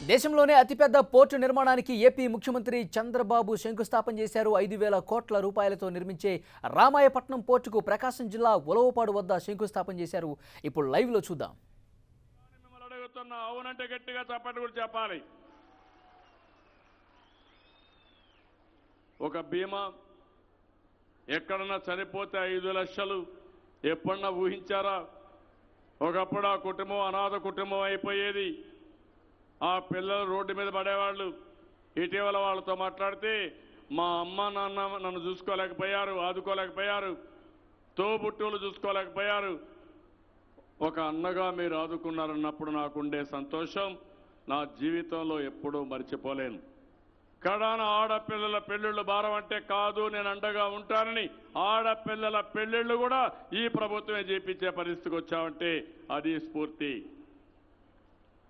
దేశంలోనే అతిపెద్ద పోర్టు నిర్మాణానికి ఏపీ ముఖ్యమంత్రి చంద్రబాబు శంకుస్థాపన చేశారు. 5,000 కోట్ల రూపాయలతో నిర్మించే రామాయపట్నం పోర్టుకు ప్రకాశం జిల్లా ఉలవపాడు వద్ద శంకుస్థాపన చేశారు. ఇప్పుడు లైవ్ లో చూద్దాం. అవునంటే గట్టిగా చప్పట్లు కూడా చెప్పాలి. ఒక బీమా ఎక్కడన్నా చనిపోతే 5 లక్షలు ఎప్పుడన్నా ఊహించారా? ఒకప్పుడు ఆ కుటుంబం అనాథ కుటుంబం అయిపోయేది. ఆ పిల్లలు రోడ్డు మీద పడేవాళ్ళు. ఇటీవల వాళ్ళతో మాట్లాడితే మా అమ్మ నాన్న నన్ను చూసుకోలేకపోయారు, ఆదుకోలేకపోయారు, తోబుట్టువులు చూసుకోలేకపోయారు. ఒక అన్నగా మీరు ఆదుకున్నారన్నప్పుడు నాకుండే సంతోషం నా జీవితంలో ఎప్పుడూ మర్చిపోలేను. కడాన ఆడపిల్లల పెళ్లిళ్ళు భారం అంటే కాదు, నేను అండగా ఉంటానని ఆడపిల్లల పెళ్లిళ్ళు కూడా ఈ ప్రభుత్వమే చేపించే పరిస్థితికి వచ్చామంటే అది స్ఫూర్తి.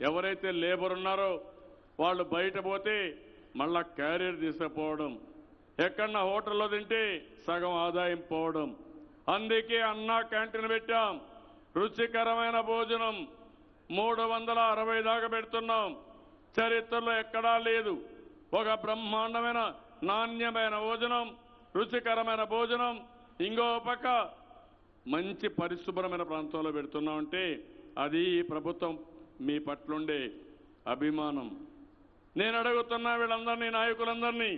ఎవరైతే లేబర్ ఉన్నారో వాళ్ళు బయట పోతే మళ్ళా క్యారియర్ తీసుకుపోవడం, ఎక్కడన్నా హోటల్లో తింటే సగం ఆదాయం పోవడం. అందుకే అన్నా క్యాంటీన్ పెట్టాం. రుచికరమైన భోజనం 360 దాకా పెడుతున్నాం. చరిత్రలో ఎక్కడా లేదు. ఒక బ్రహ్మాండమైన నాణ్యమైన భోజనం, రుచికరమైన భోజనం. ఇంకో పక్క మంచి పరిశుభ్రమైన ప్రాంతంలో పెడుతున్నామంటే అది ఈ ప్రభుత్వం మీ పట్లుండే అభిమానం. నేను అడుగుతున్నా వీళ్ళందరినీ, నాయకులందరినీ,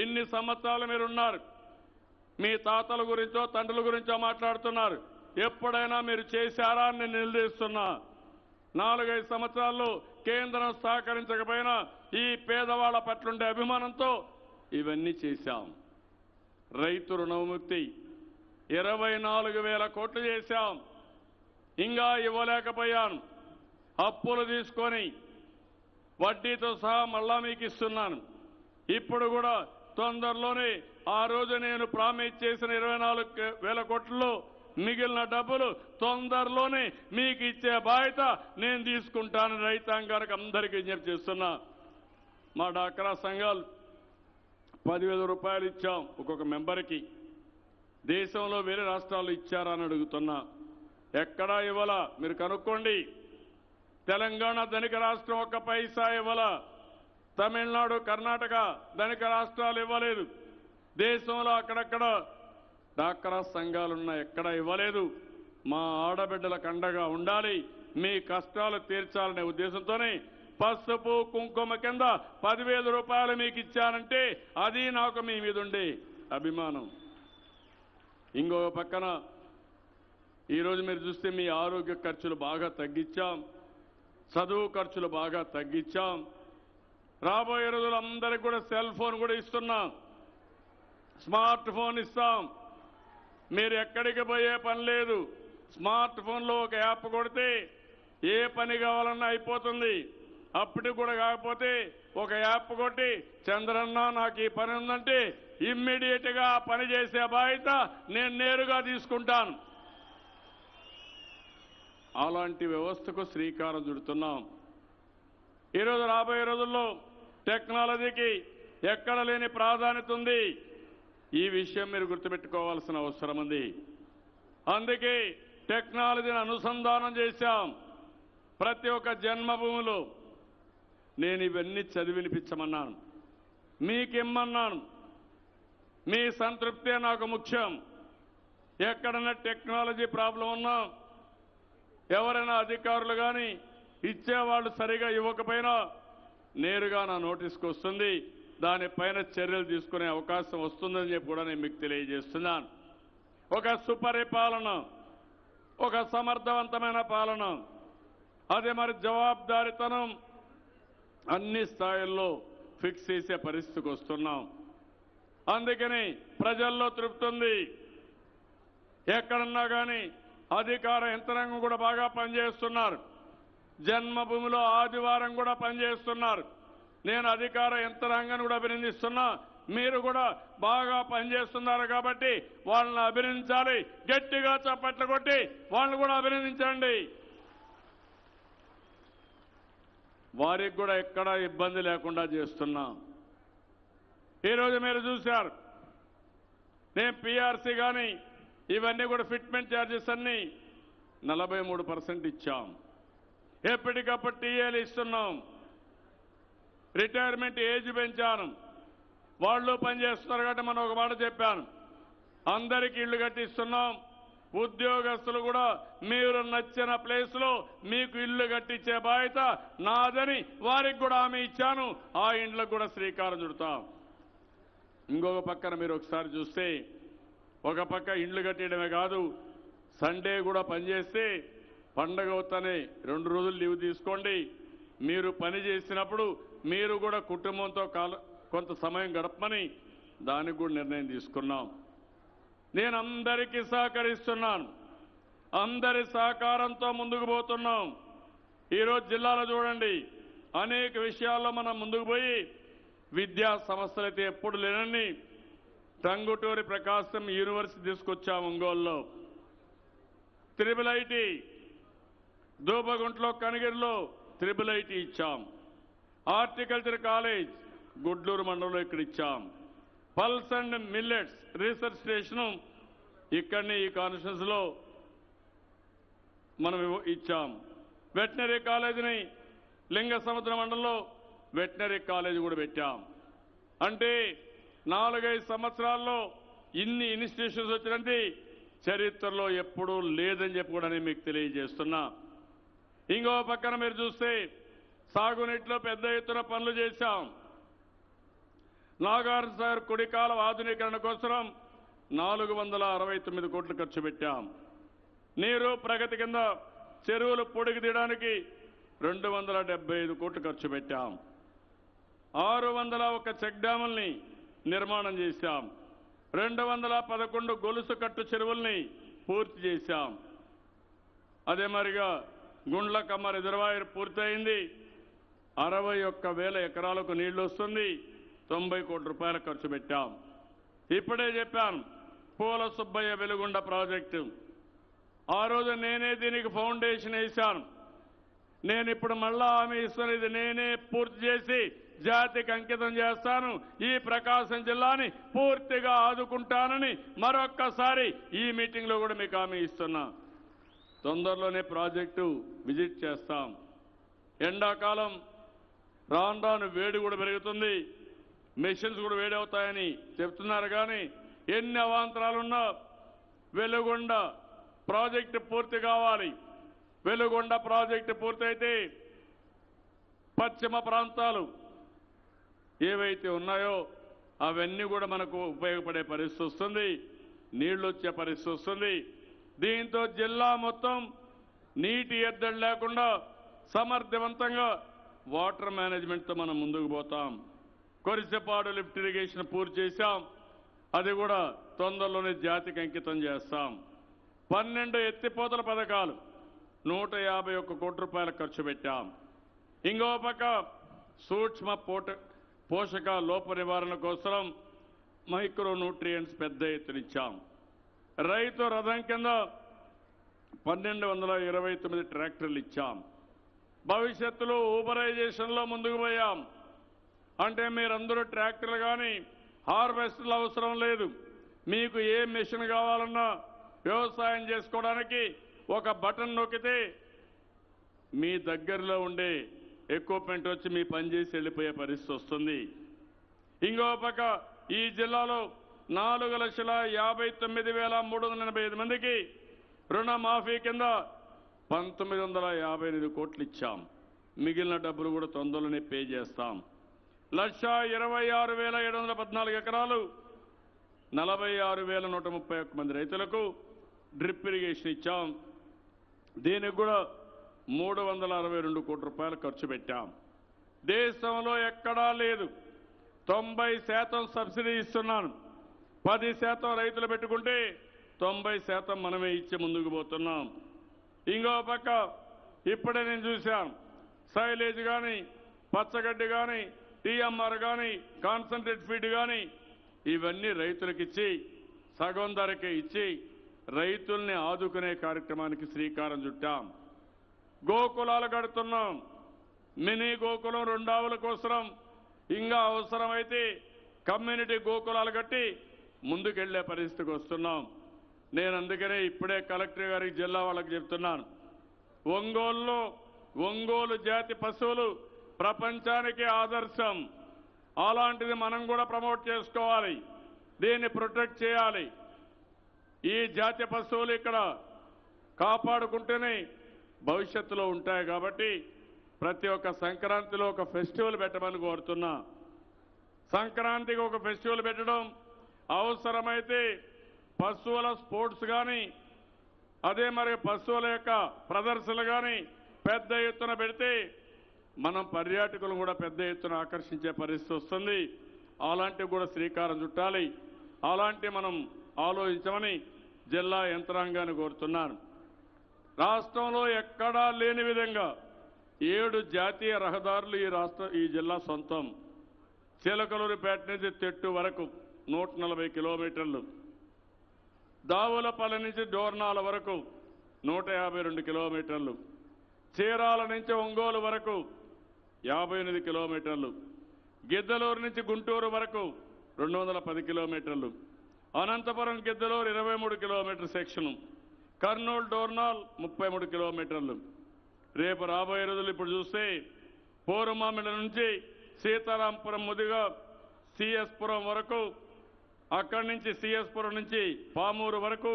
ఇన్ని సంవత్సరాలు మీరున్నారు. మీ తాతల గురించో తండ్రుల గురించో మాట్లాడుతున్నారు. ఎప్పుడైనా మీరు చేశారా అని నేను నిలదీస్తున్నా. 4-5 సంవత్సరాల్లో కేంద్రం సహకరించకపోయినా ఈ పేదవాళ్ల పట్లుండే అభిమానంతో ఇవన్నీ చేశాం. రైతు రుణముక్తి 24,000 కోట్లు చేశాం. ఇంకా ఇవ్వలేకపోయాను. అప్పులు తీసుకొని వడ్డీతో సహా మళ్ళా మీకు ఇస్తున్నాను. ఇప్పుడు కూడా తొందరలోనే ఆ రోజు నేను ప్రామిస్ చేసిన 24,000 కోట్లలో మిగిలిన డబ్బులు తొందరలోనే మీకు ఇచ్చే బాధ్యత నేను తీసుకుంటాను. రైతాంగానికి అందరికీ విజ్ఞప్తి చేస్తున్నా. మా డాక్రా సంఘాలు 10,000 రూపాయలు ఇచ్చాం ఒక్కొక్క మెంబర్కి. దేశంలో వేరే రాష్ట్రాలు ఇచ్చారా అని అడుగుతున్నా. ఎక్కడా ఇవ్వాలా మీరు కనుక్కోండి. తెలంగాణ ధనిక రాష్ట్రం 1 పైసా ఇవ్వాలా. తమిళనాడు, కర్ణాటక ధనిక రాష్ట్రాలు ఇవ్వలేదు. దేశంలో అక్కడక్కడ డాక్రా సంఘాలున్న ఎక్కడ ఇవ్వలేదు. మా ఆడబిడ్డలకు అండగా ఉండాలి, మీ కష్టాలు తీర్చాలనే ఉద్దేశంతోనే పసుపు కుంకుమ కింద 10,000 రూపాయలు మీకు ఇచ్చానంటే అది నాకు మీ మీద ఉండే అభిమానం. ఇంకో పక్కన ఈరోజు మీరు చూస్తే మీ ఆరోగ్య ఖర్చులు బాగా తగ్గించాం, చదువు ఖర్చులు బాగా తగ్గించాం. రాబోయే రోజులు అందరికి కూడా సెల్ ఫోన్ కూడా ఇస్తున్నాం, స్మార్ట్ ఫోన్ ఇస్తాం. మీరు ఎక్కడికి పోయే పని లేదు. స్మార్ట్ ఫోన్లో ఒక యాప్ కొడితే ఏ పని కావాలన్నా అయిపోతుంది. అప్పటికి కూడా కాకపోతే ఒక యాప్ కొట్టి చంద్రన్న నాకు ఈ పని ఉందంటే ఇమ్మీడియట్ గా ఆ పని చేసే బాధ్యత నేను నేరుగా తీసుకుంటాను. అలాంటి వ్యవస్థకు శ్రీకారం చుడుతున్నాం. ఈరోజు రాబోయే రోజుల్లో టెక్నాలజీకి ఎక్కడ లేని ప్రాధాన్యత ఉంది. ఈ విషయం మీరు గుర్తుపెట్టుకోవాల్సిన అవసరం ఉంది. అందుకే టెక్నాలజీని అనుసంధానం చేశాం. ప్రతి ఒక్క జన్మభూమిలో నేను ఇవన్నీ చదివినిపించమన్నాను, మీకిమ్మన్నాను. మీ సంతృప్తే నాకు ముఖ్యం. ఎక్కడన్నా టెక్నాలజీ ప్రాబ్లం ఉన్నా ఎవరైనా అధికారులు కానీ ఇచ్చేవాళ్ళు సరిగా ఇవ్వకపోయినా నేరుగా నా నోటీస్కి వస్తుంది. దానిపైన చర్యలు తీసుకునే అవకాశం వస్తుందని చెప్పి కూడా నేను మీకు తెలియజేస్తున్నాను. ఒక సుపరిపాలన, ఒక సమర్థవంతమైన పాలన, అదే మరి జవాబుదారీతనం అన్ని స్థాయిల్లో ఫిక్స్ చేసే పరిస్థితికి వస్తున్నాం. అందుకని ప్రజల్లో తృప్తి ఉంది. ఎక్కడన్నా కానీ అధికార యంత్రాంగం కూడా బాగా పనిచేస్తున్నారు. జన్మభూమిలో ఆదివారం కూడా పనిచేస్తున్నారు. నేను అధికార యంత్రాంగాన్ని కూడా అభినందిస్తున్నా. మీరు కూడా బాగా పనిచేస్తున్నారు కాబట్టి వాళ్ళని అభినందించాలి. గట్టిగా చప్పట్లు కొట్టి వాళ్ళని కూడా అభినందించండి. వారికి కూడా ఎక్కడా ఇబ్బంది లేకుండా చేస్తున్నా. ఈరోజు మీరు చూశారు, నేను పిఆర్సీ కానీ ఇవన్నీ కూడా ఫిట్మెంట్ ఛార్జెస్ అన్ని 43% ఇచ్చాం. ఎప్పటికప్పుడు టీఏలు ఇస్తున్నాం. రిటైర్మెంట్ ఏజ్ పెంచాను. వాళ్ళు పనిచేస్తున్నారు కాబట్టి మనం ఒక మాట చెప్పాను, అందరికీ ఇళ్లు కట్టిస్తున్నాం. ఉద్యోగస్తులు కూడా మీరు నచ్చిన ప్లేస్ లో మీకు ఇల్లు కట్టించే బాధ్యత నాదని వారికి కూడా హామీ ఇచ్చాను. ఆ ఇండ్లకు కూడా శ్రీకారం చుడతాం. ఇంకొక పక్కన మీరు ఒకసారి చూస్తే, ఒక పక్క ఇండ్లు కట్టడమే కాదు, సండే కూడా పనిచేస్తే పండగ అవుతానే 2 రోజులు లీవ్ తీసుకోండి. మీరు పని చేసినప్పుడు మీరు కూడా కుటుంబంతో కొంత సమయం గడపమని దానికి కూడా నిర్ణయం తీసుకున్నాం. నేను అందరికీ సహకరిస్తున్నాను. అందరి సహకారంతో ముందుకు పోతున్నాం. ఈరోజు జిల్లాలో చూడండి, అనేక విషయాల్లో మనం ముందుకు పోయి విద్యా సంస్థలు అయితే ఎప్పుడు లేనని టంగుటూరి ప్రకాశం యూనివర్సిటీ తీసుకొచ్చాం. ఒంగోలులో IIIT, దూబగుంటలో కనిగిరిలో IIIT ఇచ్చాం. హార్టికల్చర్ కాలేజ్ గుడ్లూరు మండలంలో ఇక్కడ ఇచ్చాం. Pulse and millets research station ఇక్కడనే ఈ కాన్స్టిట్యూన్స్ లో మనం ఇచ్చాం. వెటనరీ కాలేజీని లింగసముద్ర మండలంలో వెటనరీ కాలేజీ కూడా పెట్టాం. అంటే 4-5 సంవత్సరాల్లో ఇన్ని ఇన్స్టిట్యూషన్స్ వచ్చినది చరిత్రలో ఎప్పుడూ లేదని చెప్పి కూడా నేను మీకు తెలియజేస్తున్నా. ఇంకో పక్కన మీరు చూస్తే సాగునీటిలో పెద్ద ఎత్తున పనులు చేశాం. నాగార్జున సాగర్ కుడికాల ఆధునీకరణ కోసం 469 కోట్లు ఖర్చు పెట్టాం. నీరు ప్రగతి కింద చెరువులు పొడికి తీయడానికి 275 కోట్లు ఖర్చు పెట్టాం. 601 చెక్ డ్యాముల్ని నిర్మాణం చేశాం. 211 గొలుసు కట్టు చెరువుల్ని పూర్తి చేశాం. అదే మరిగా గుండ్లకమ్మ రిజర్వాయర్ పూర్తయింది. 61,000 ఎకరాలకు నీళ్లు వస్తుంది. 90 కోట్ల రూపాయలు ఖర్చు పెట్టాం. ఇప్పుడే చెప్పాను, పూల సుబ్బయ్య వెలుగొండ ప్రాజెక్టు ఆ రోజు నేనే దీనికి ఫౌండేషన్ వేశాను. నేను ఇప్పుడు మళ్ళా హామీ ఇస్తాను, ఇది నేనే పూర్తి చేసి జాతికి అంకితం చేస్తాను. ఈ ప్రకాశం జిల్లాని పూర్తిగా ఆదుకుంటానని మరొక్కసారి ఈ మీటింగ్ లో కూడా మీకు హామీ ఇస్తున్నా. తొందరలోనే ప్రాజెక్టు విజిట్ చేస్తాం. ఎండాకాలం రాను రాను వేడి కూడా పెరుగుతుంది, మెషిన్స్ కూడా వేడి అవుతాయని చెప్తున్నారు. కానీ ఎన్ని అవాంతరాలున్నా వెలుగొండ ప్రాజెక్టు పూర్తి కావాలి. వెలుగొండ ప్రాజెక్టు పూర్తయితే పశ్చిమ ప్రాంతాలు ఏవైతే ఉన్నాయో అవన్నీ కూడా మనకు ఉపయోగపడే పరిస్థితి వస్తుంది, నీళ్లు వచ్చే పరిస్థితి వస్తుంది. దీంతో జిల్లా మొత్తం నీటి ఎద్దడి లేకుండా సమర్థవంతంగా వాటర్ మేనేజ్మెంట్తో మనం ముందుకు పోతాం. కొరిసెపాడు లిఫ్ట్ ఇరిగేషన్ పూర్తి చేశాం. అది కూడా తొందరలోనే జాతికి అంకితం చేస్తాం. 12 ఎత్తిపోతల పథకాలు 151 కోట్ల రూపాయలు ఖర్చు పెట్టాం. ఇంకో పక్క సూక్ష్మ పోషక లోప నివారణ కోసం మైక్రో న్యూట్రియంట్స్ పెద్ద ఎత్తునిచ్చాం. రైతు రథం కింద 1229 ట్రాక్టర్లు ఇచ్చాం. భవిష్యత్తులో ఊబరైజేషన్లో ముందుకు పోయాం. అంటే మీరందరూ ట్రాక్టర్లు కానీ హార్వెస్టర్లు అవసరం లేదు. మీకు ఏ మెషిన్ కావాలన్నా వ్యవసాయం చేసుకోవడానికి ఒక బటన్ నొక్కితే మీ దగ్గరలో ఉండే ఎక్విప్మెంట్ వచ్చి మీ పని చేసి వెళ్ళిపోయే పరిస్థితి వస్తుంది. ఇంకో పక్క ఈ జిల్లాలో 4,59,385 మందికి రుణమాఫీ కింద 1958 కోట్లు ఇచ్చాం. మిగిలిన డబ్బులు కూడా తొందరలోనే పే చేస్తాం. 1,26,714 ఎకరాలు 46,131 మంది రైతులకు డ్రిప్ ఇరిగేషన్ ఇచ్చాం. దీనికి కూడా 362 కోట్ల రూపాయలు ఖర్చు పెట్టాం. దేశంలో ఎక్కడా లేదు. 90% సబ్సిడీ ఇస్తున్నాను. 10% రైతులు పెట్టుకుంటే 90% మనమే ఇచ్చి ముందుకు పోతున్నాం. ఇంకో పక్క ఇప్పుడే నేను చూశాను, సైలేజ్ కానీ పచ్చగడ్డి కానీ టీఎంఆర్ కానీ కాన్సన్ట్రేట్ ఫీడ్ కానీ ఇవన్నీ రైతులకిచ్చి సగం ధరకే ఇచ్చి రైతుల్ని ఆదుకునే కార్యక్రమానికి శ్రీకారం చుట్టాం. గోకులాలు కడుతున్నాం. మినీ గోకులం 2 ఆవుల కోసం ఇంకా అవసరమైతే కమ్యూనిటీ గోకులాలు కట్టి ముందుకెళ్లే పరిస్థితికి వస్తున్నాం. నేను అందుకనే ఇప్పుడే కలెక్టర్ గారికి జిల్లా వాళ్ళకి చెప్తున్నాను, ఒంగోలులో ఒంగోలు జాతి పశువులు ప్రపంచానికి ఆదర్శం. అలాంటిది మనం కూడా ప్రమోట్ చేసుకోవాలి, దీన్ని ప్రొటెక్ట్ చేయాలి. ఈ జాతి పశువులు ఇక్కడ కాపాడుకుంటేనే భవిష్యత్తులో ఉంటాయి. కాబట్టి ప్రతి ఒక్క సంక్రాంతిలో ఒక ఫెస్టివల్ పెట్టమని కోరుతున్నా. సంక్రాంతికి ఒక ఫెస్టివల్ పెట్టడం, అవసరమైతే పశువుల స్పోర్ట్స్ కానీ, అదే మరి పశువుల యొక్క ప్రదర్శనలు కానీ పెద్ద ఎత్తున పెడితే మనం పర్యాటకులు కూడా పెద్ద ఎత్తున ఆకర్షించే పరిస్థితి వస్తుంది. అలాంటివి కూడా శ్రీకారం చుట్టాలి. అలాంటి మనం ఆలోచించమని జిల్లా యంత్రాంగాన్ని కోరుతున్నాను. రాష్ట్రంలో ఎక్కడా లేని విధంగా 7 జాతీయ రహదారులు ఈ జిల్లా సొంతం. చిలకలూరిపేట నుంచి తెట్టు వరకు 140 కిలోమీటర్లు, దావులపల్లి నుంచి డోర్నాల వరకు 152 కిలోమీటర్లు, చీరాల నుంచి ఒంగోలు వరకు 58 కిలోమీటర్లు, గిద్దలూరు నుంచి గుంటూరు వరకు 210 కిలోమీటర్లు, అనంతపురం గిద్దలూరు 23 కిలోమీటర్ సెక్షను, కర్నూలు డోర్నాల్ 33 కిలోమీటర్లు. రేపు రాబోయే రోజులు ఇప్పుడు చూస్తే పోరుమామిడి నుంచి సీతారాంపురం ముదిగా సిఎస్పురం వరకు, అక్కడి నుంచి సిఎస్పురం నుంచి పామూరు వరకు,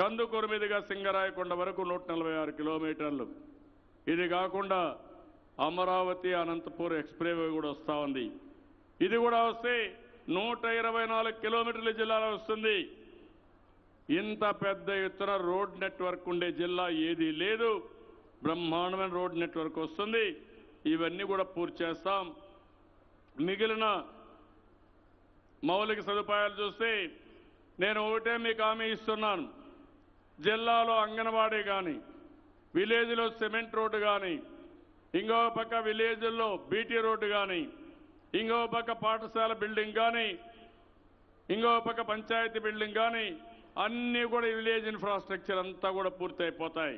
కందుకూరు మీదుగా సింగరాయకొండ వరకు 146 కిలోమీటర్లు. ఇది కాకుండా అమరావతి అనంతపూర్ ఎక్స్ప్రెస్వే కూడా వస్తూ ఉంది. ఇది కూడా వస్తే 124 కిలోమీటర్ల జిల్లాలో వస్తుంది. ఇంత పెద్ద ఎత్తున రోడ్ నెట్వర్క్ ఉండే జిల్లా ఏదీ లేదు. బ్రహ్మాండమైన రోడ్ నెట్వర్క్ వస్తుంది. ఇవన్నీ కూడా పూర్తి చేస్తాం. మిగిలిన మౌలిక సదుపాయాలు చూస్తే నేను ఒకటే మీకు హామీ ఇస్తున్నాను. జిల్లాలో అంగన్వాడీ కానీ, విలేజ్లో సిమెంట్ రోడ్డు కానీ, ఇంకో పక్క విలేజ్ల్లో బీటీ రోడ్డు కానీ, ఇంకో పక్క పాఠశాల బిల్డింగ్ కానీ, ఇంకో పక్క పంచాయతీ బిల్డింగ్ కానీ, అన్నీ కూడా విలేజ్ ఇన్ఫ్రాస్ట్రక్చర్ అంతా కూడా పూర్తయిపోతాయి.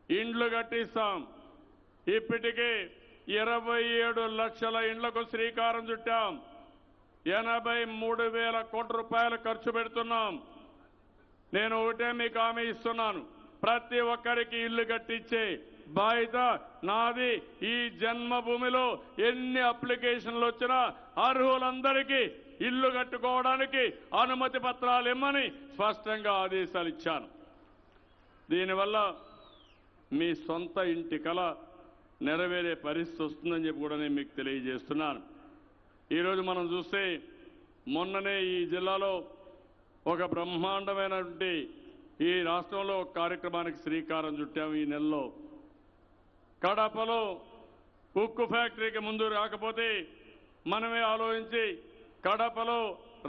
ఇండ్లు కట్టిస్తాం. ఇప్పటికే 27 లక్షల ఇండ్లకు శ్రీకారం చుట్టాం. 83,000 కోట్ల రూపాయలు ఖర్చు పెడుతున్నాం. నేను ఒకటే మీకు హామీ ఇస్తున్నాను, ప్రతి ఒక్కరికి ఇల్లు కట్టించే బాధ్యత నాది. ఈ జన్మభూమిలో ఎన్ని అప్లికేషన్లు వచ్చినా అర్హులందరికీ ఇల్లు కట్టుకోవడానికి అనుమతి పత్రాలు ఇమ్మని స్పష్టంగా ఆదేశాలు ఇచ్చాను. దీనివల్ల మీ సొంత ఇంటి కల నెరవేరే పరిస్థితి వస్తుందని చెప్పి కూడా నేను మీకు తెలియజేస్తున్నాను. ఈరోజు మనం చూస్తే మొన్ననే ఈ జిల్లాలో ఒక బ్రహ్మాండమైనటువంటి ఈ రాష్ట్రంలో ఒక కార్యక్రమానికి శ్రీకారం చుట్టాము. ఈ నెలలో కడపలో ఉక్కు ఫ్యాక్టరీకి ముందు రాకపోతే మనమే ఆలోచించి కడపలో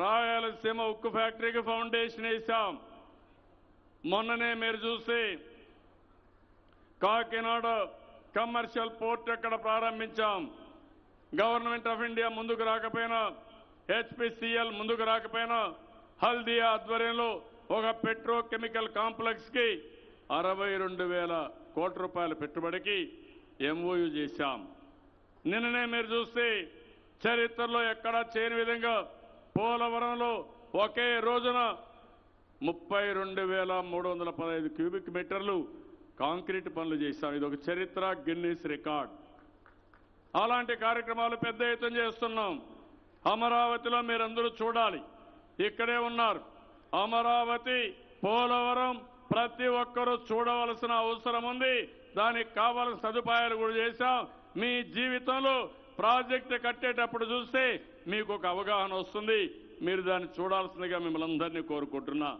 రాయలసీమ ఉక్కు ఫ్యాక్టరీకి ఫౌండేషన్ వేశాం. మొన్ననే మీరు చూస్తే కాకినాడ కమర్షియల్ పోర్ట్ ఎక్కడ ప్రారంభించాం. గవర్నమెంట్ ఆఫ్ ఇండియా ముందుకు రాకపోయినా, హెచ్పిసిఎల్ ముందుకు రాకపోయినా, హల్దియా ఆధ్వర్యంలో ఒక పెట్రోకెమికల్ కాంప్లెక్స్ కి 62,000 కోట్ల రూపాయల పెట్టుబడికి ఎంఓయూ చేశాం. నిన్ననే మీరు చూస్తే చరిత్రలో ఎక్కడా చేయని విధంగా పోలవరంలో ఒకే రోజున 32,315 క్యూబిక్ మీటర్లు కాంక్రీట్ పనులు చేశాం. ఇది ఒక చరిత్ర, గిన్నిస్ రికార్డ్. అలాంటి కార్యక్రమాలు పెద్ద ఎత్తున చేస్తున్నాం. అమరావతిలో మీరందరూ చూడాలి, ఇక్కడే ఉన్నారు. అమరావతి, పోలవరం ప్రతి ఒక్కరూ చూడవలసిన అవసరం ఉంది. దానికి కావాల్సిన సదుపాయాలు కూడా చేశాం. మీ జీవితంలో ప్రాజెక్టు కట్టేటప్పుడు చూస్తే మీకు ఒక అవగాహన వస్తుంది. మీరు దాన్ని చూడాల్సిందిగా మిమ్మల్ని అందరినీ కోరుకుంటున్నా.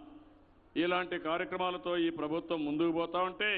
ఇలాంటి కార్యక్రమాలతో ఈ ప్రభుత్వం ముందుకు పోతా ఉంటే